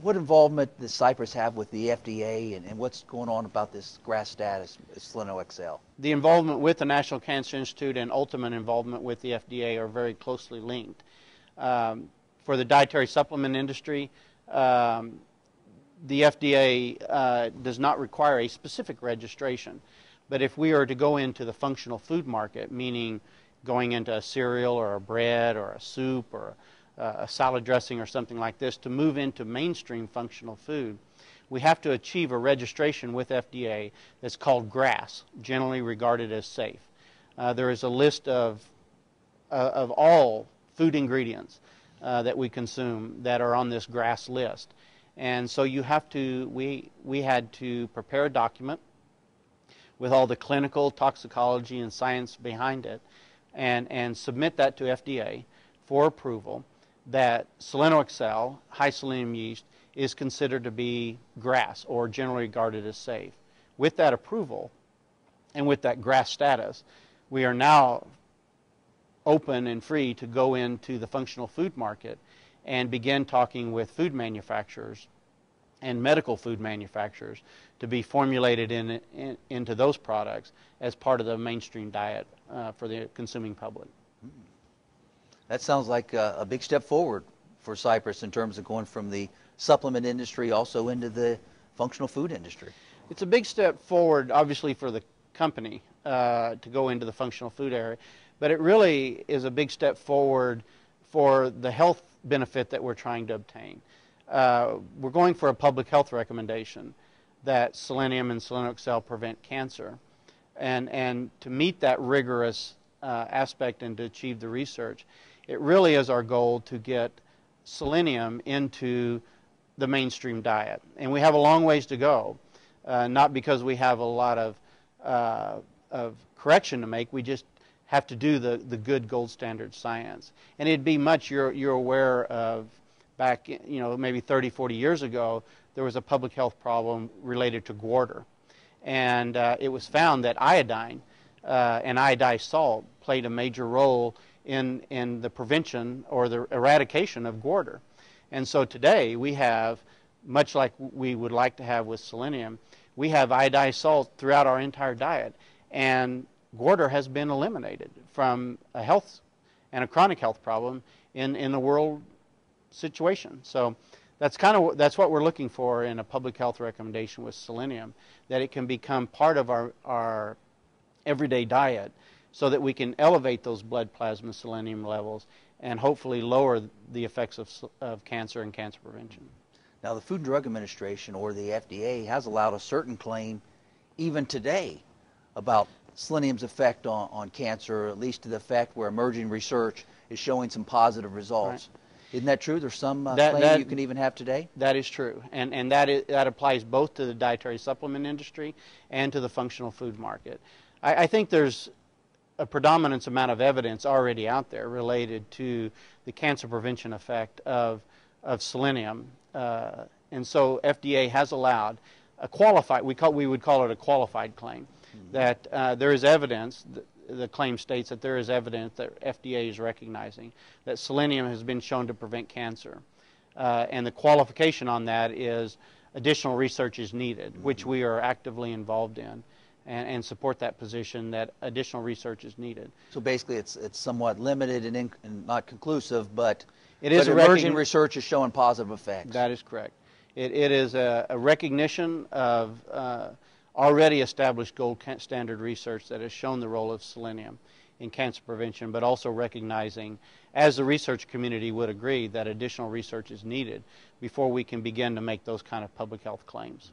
What involvement does Cypress have with the FDA, and what's going on about this GRAS status, Selenium XL? The involvement with the National Cancer Institute and ultimate involvement with the FDA are very closely linked. For the dietary supplement industry, the FDA does not require a specific registration. But if we are to go into the functional food market, meaning going into a cereal or a bread or a soup or a salad dressing or something like this, to move into mainstream functional food, we have to achieve a registration with FDA that's called GRAS, generally regarded as safe. There is a list of all food ingredients that we consume that are on this GRAS list. And so you have to, we had to prepare a document with all the clinical toxicology and science behind it and submit that to FDA for approval that Selenium XL, high selenium yeast, is considered to be GRAS, or generally regarded as safe. With that approval and with that GRAS status, we are now open and free to go into the functional food market and begin talking with food manufacturers and medical food manufacturers to be formulated into those products as part of the mainstream diet for the consuming public. That sounds like a big step forward for Cypress in terms of going from the supplement industry also into the functional food industry. It's a big step forward, obviously, for the company to go into the functional food area, but it really is a big step forward for the health benefit that we're trying to obtain. We're going for a public health recommendation that selenium and Selenium XL prevent cancer. And to meet that rigorous aspect and to achieve the research, it really is our goal to get selenium into the mainstream diet. And we have a long ways to go, not because we have a lot of correction to make. We just have to do the good gold standard science. And it'd be much, you're aware of, back, maybe 30, 40 years ago, there was a public health problem related to goiter. And it was found that iodine and iodized salt played a major role in the prevention or the eradication of goiter. And so today we have, much like we would like to have with selenium, we have iodized salt throughout our entire diet. And goiter has been eliminated from a health and a chronic health problem in the world situation. So that's what we're looking for in a public health recommendation with selenium, that it can become part of our everyday diet so that we can elevate those blood plasma selenium levels and hopefully lower the effects of cancer and cancer prevention. Now, the Food and Drug Administration, or the FDA, has allowed a certain claim even today about selenium's effect on cancer, or at least to the effect where emerging research is showing some positive results. Right. Isn't that true? There's some claim you can even have today? That is true. And that applies both to the dietary supplement industry and to the functional food market. I think there's a predominance amount of evidence already out there related to the cancer prevention effect of selenium. And so FDA has allowed a qualified, we would call it a qualified claim, that there is evidence, the claim states that there is evidence that FDA is recognizing that selenium has been shown to prevent cancer. And the qualification on that is additional research is needed, which we are actively involved in, and support that position that additional research is needed. So basically it's somewhat limited and not conclusive, but emerging research is showing positive effects. That is correct. It is a recognition of already established gold standard research that has shown the role of selenium in cancer prevention, but also recognizing, as the research community would agree, that additional research is needed before we can begin to make those kind of public health claims.